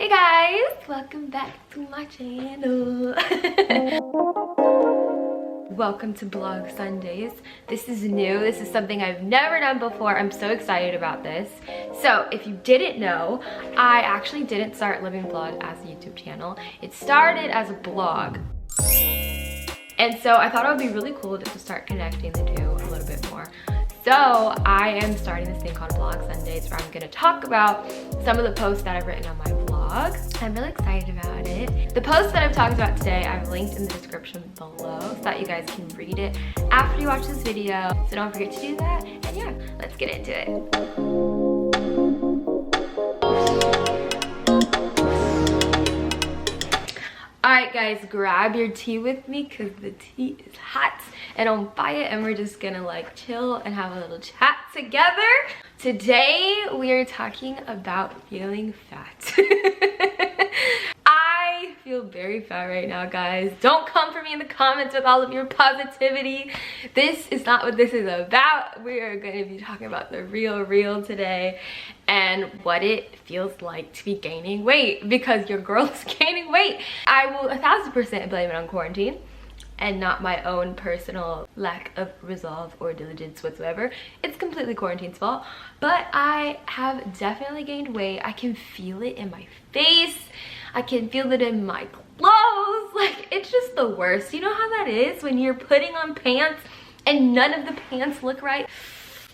Hey guys, welcome back to my channel. Welcome to Blog Sundays. This is new. This is something I've never done before. I'm so excited about this. So if you didn't know, I actually didn't start Living Flawed as a YouTube channel. It started as a blog. And so I thought it would be really cool just to start connecting the two a little bit more. So I am starting this thing called Blog Sundays where I'm going to talk about some of the posts that I've written on my blog. I'm really excited about it. The post that I've talked about today, I've linked in the description below so that you guys can read it after you watch this video. So don't forget to do that. And yeah, let's get into it. Alright guys, grab your tea with me because the tea is hot and on fire and we're just gonna like chill and have a little chat together. Today we are talking about feeling fat. I feel very fat right now, guys. Don't come for me in the comments with all of your positivity. This is not what this is about. We are going to be talking about the real today and what it feels like to be gaining weight, because your girl is gaining weight. I will 1000% blame it on quarantine and not my own personal lack of resolve or diligence whatsoever. It's completely quarantine's fault, but I have definitely gained weight. I can feel it in my face. I can feel it in my clothes. Like, it's just the worst. You know how that is when you're putting on pants and none of the pants look right?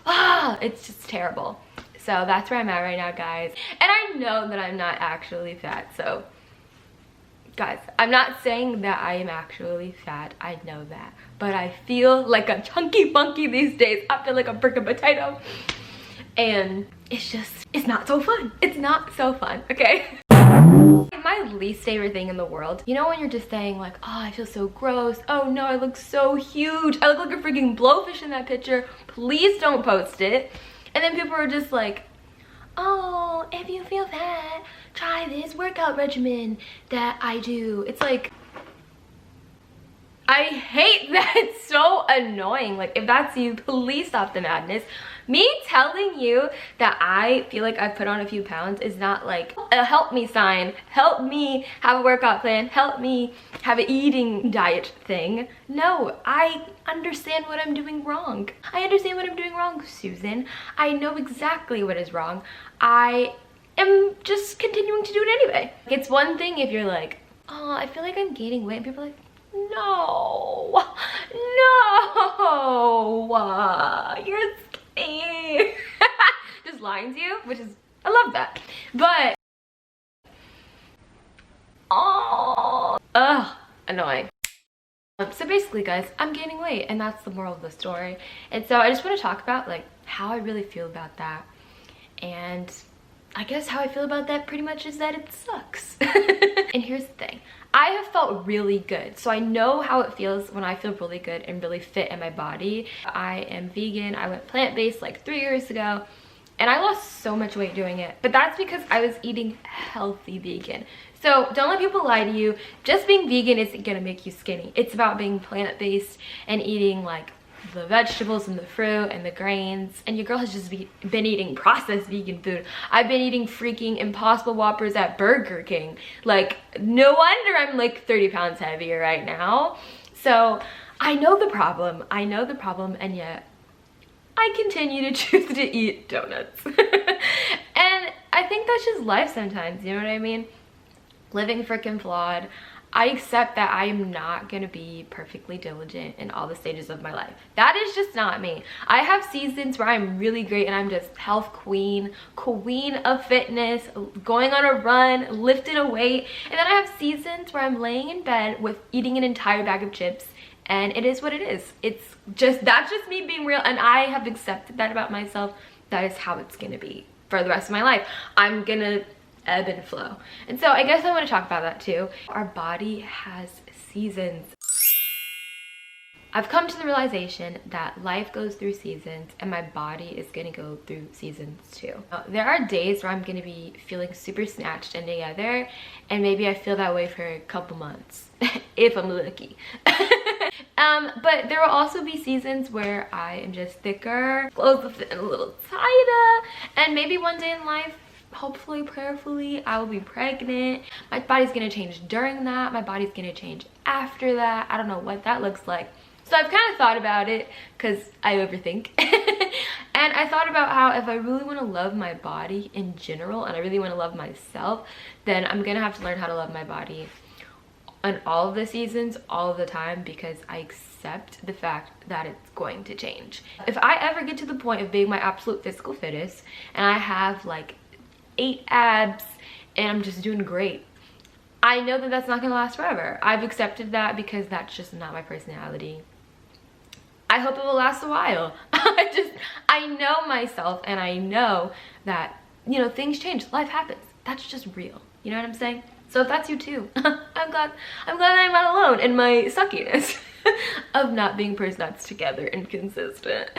Ah, it's just terrible. So that's where I'm at right now, guys. And I know that I'm not actually fat, so guys, I'm not saying that I am actually fat. I know that. But I feel like a chunky funky these days. I feel like a brick of potato. And it's not so fun. It's not so fun, okay? My least favorite thing in the world, you know when you're just saying like, oh, I feel so gross. Oh no, I look so huge. I look like a freaking blowfish in that picture. Please don't post it. And then people are just like, oh, if you feel fat, try this workout regimen that I do. It's like, I hate that. It's so annoying. Like, if that's you, please stop the madness. Me telling you that I feel like I've put on a few pounds is not like a help me sign. Help me have a workout plan. Help me have an eating diet thing. No, I understand what I'm doing wrong. I understand what I'm doing wrong, Susan. I know exactly what is wrong. I am just continuing to do it anyway. It's one thing if you're like, oh, I feel like I'm gaining weight. And people are like, no, you're skinny. Just lying to you, which is, I love that. But, oh, ugh, annoying. So basically, guys, I'm gaining weight and that's the moral of the story. And so I just want to talk about like how I really feel about that. And I guess how I feel about that pretty much is that it sucks. And here's the thing. I have felt really good. So I know how it feels when I feel really good and really fit in my body. I am vegan. I went plant-based like 3 years ago. And I lost so much weight doing it. But that's because I was eating healthy vegan. So don't let people lie to you. Just being vegan isn't gonna make you skinny. It's about being plant-based and eating like the vegetables and the fruit and the grains. And your girl has just been eating processed vegan food. I've been eating freaking Impossible Whoppers at Burger King. Like, no wonder I'm like 30 pounds heavier right now. So I know the problem. I know the problem, and yet I continue to choose to eat donuts. And I think that's just life sometimes, you know what I mean? Living freaking flawed. I accept that I am not gonna be perfectly diligent in all the stages of my life. That is just not me. I have seasons where I'm really great and I'm just health queen of fitness, going on a run, lifting a weight. And then I have seasons where I'm laying in bed with eating an entire bag of chips, and it is what it is. That's just me being real, and I have accepted that about myself. That is how it's gonna be for the rest of my life. I'm gonna ebb and flow. And so I guess I want to talk about that too. Our body has seasons. I've come to the realization that life goes through seasons and my body is gonna go through seasons too. There are days where I'm gonna be feeling super snatched and together, and maybe I feel that way for a couple months if I'm lucky. But there will also be seasons where I am just thicker, clothes will fit a little tighter, and maybe one day in life hopefully, prayerfully, I will be pregnant. My body's gonna change during that. My body's gonna change after that. I don't know what that looks like. So I've kind of thought about it because I overthink. And I thought about how if I really want to love my body in general and I really want to love myself, then I'm gonna have to learn how to love my body in all of the seasons, all of the time, because I accept the fact that it's going to change. If I ever get to the point of being my absolute physical fittest and I have like 8 abs and I'm just doing great, I know that that's not gonna last forever. I've accepted that because that's just not my personality. I hope it will last a while. I know myself, and I know that, you know, things change, life happens. That's just real. You know what I'm saying? So if that's you too, I'm glad that I'm not alone in my suckiness of not being a person that's together and consistent.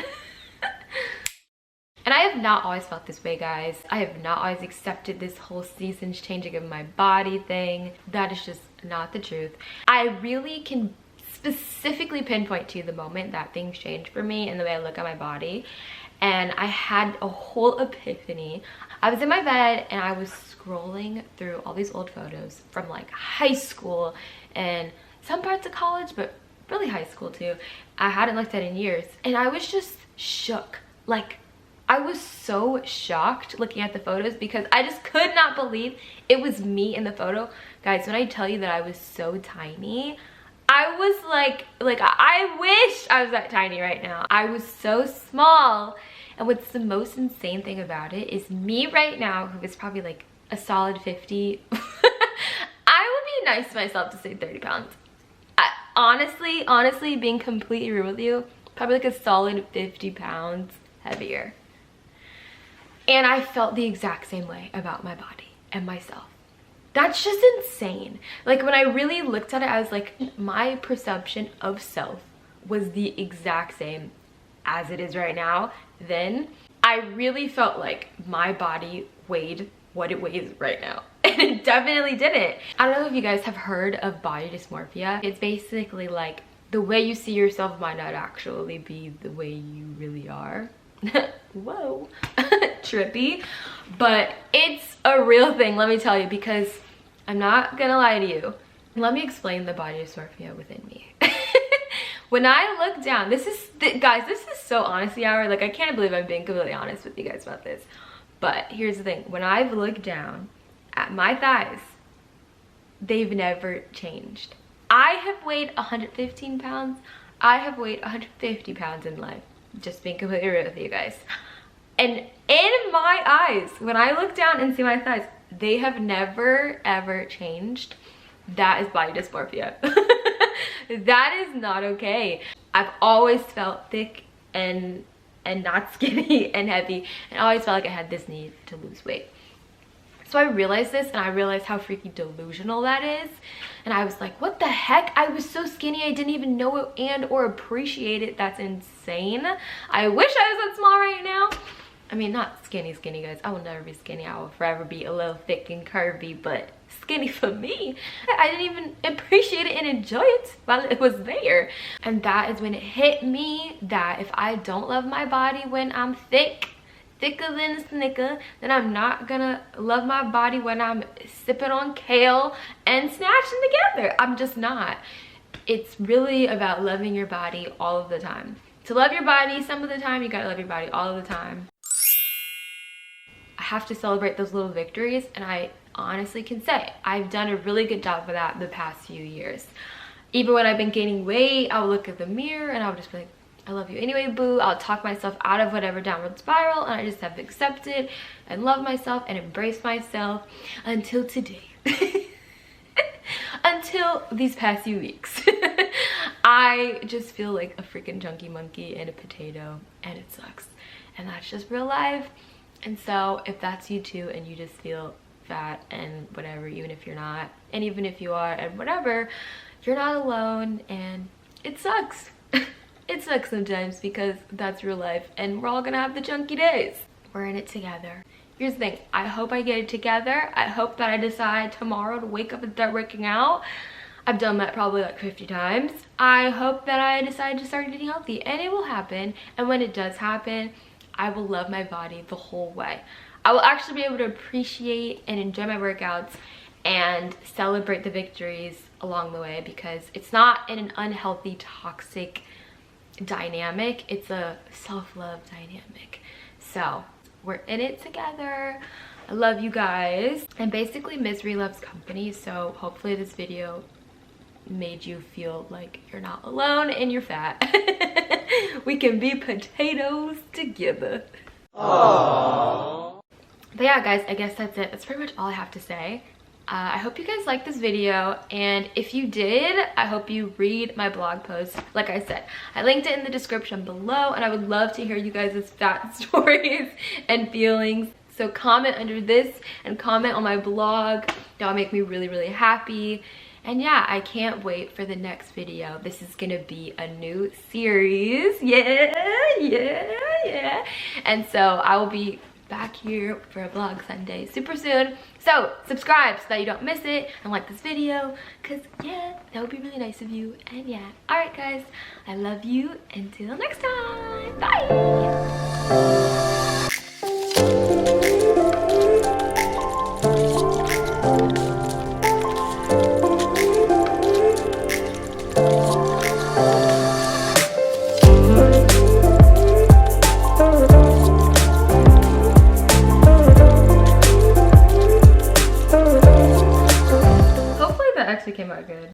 And I have not always felt this way, guys. I have not always accepted this whole seasons changing of my body thing. That is just not the truth. I really can specifically pinpoint to the moment that things changed for me and the way I look at my body. And I had a whole epiphany. I was in my bed and I was scrolling through all these old photos from like high school and some parts of college, but really high school too. I hadn't looked at in years, and I was just shook. Like, I was so shocked looking at the photos because I just could not believe it was me in the photo. Guys, when I tell you that I was so tiny, I was like I wish I was that tiny right now. I was so small. And what's the most insane thing about it is me right now, who is probably like a solid 50. I would be nice to myself to say 30 pounds. Honestly, being completely real with you, probably like a solid 50 pounds heavier. And I felt the exact same way about my body and myself. That's just insane. Like, when I really looked at it, I was like, my perception of self was the exact same as it is right now. Then I really felt like my body weighed what it weighs right now. And it definitely didn't. I don't know if you guys have heard of body dysmorphia. It's basically like the way you see yourself might not actually be the way you really are. Whoa. Trippy. But it's a real thing, let me tell you, because I'm not gonna lie to you. Let me explain the body dysmorphia within me. When I look down, guys, this is so honesty hour. Like, I can't believe I'm being completely honest with you guys about this. But here's the thing. When I've looked down at my thighs, they've never changed. I have weighed 115 pounds. I have weighed 150 pounds in life. Just being completely real with you guys. And in my eyes, when I look down and see my thighs, they have never ever changed. That is body dysmorphia. That is not okay. I've always felt thick and not skinny and heavy, and I always felt like I had this need to lose weight. So I realized this, and I realized how freaking delusional that is. And I was like, what the heck? I was so skinny, I didn't even know it and or appreciate it. That's insane. I wish I was that small right now. I mean, not skinny, guys. I will never be skinny. I will forever be a little thick and curvy, but skinny for me. I didn't even appreciate it and enjoy it while it was there. And that is when it hit me that if I don't love my body when I'm thicker than a snicker, then I'm not gonna love my body when I'm sipping on kale and snatching together. I'm just not. It's really about loving your body all of the time. To love your body some of the time, you gotta love your body all of the time. I have to celebrate those little victories, and I honestly can say I've done a really good job of that the past few years. Even when I've been gaining weight, I'll look at the mirror and I'll just be like, I love you anyway, boo. I'll talk myself out of whatever downward spiral, and I just have accepted and love myself and embrace myself until today. Until these past few weeks. I just feel like a freaking junkie monkey and a potato, and it sucks. And that's just real life. And so if that's you too, and you just feel fat and whatever, even if you're not, and even if you are and whatever, you're not alone, and it sucks. It sucks sometimes because that's real life, and we're all gonna have the junky days. We're in it together. Here's the thing, I hope I get it together. I hope that I decide tomorrow to wake up and start working out. I've done that probably like 50 times. I hope that I decide to start eating healthy, and it will happen. And when it does happen, I will love my body the whole way. I will actually be able to appreciate and enjoy my workouts and celebrate the victories along the way, because it's not in an unhealthy, toxic dynamic. It's a self-love dynamic. So we're in it together. I love you guys. And basically misery loves company, so hopefully this video made you feel like you're not alone and you're fat. We can be potatoes together. Aww. But yeah guys, I guess that's it. That's pretty much all I have to say. I hope you guys liked this video, and if you did, I hope you read my blog post. Like I said, I linked it in the description below, and I would love to hear you guys' fat stories and feelings. So comment under this and comment on my blog. That would make me really, really happy. And yeah, I can't wait for the next video. This is gonna be a new series. Yeah. And so I will be back here for a vlog Sunday super soon. So subscribe so that you don't miss it, and like this video, because yeah, that would be really nice of you. And yeah, all right guys, I love you. Until next time, bye. Actually came out good.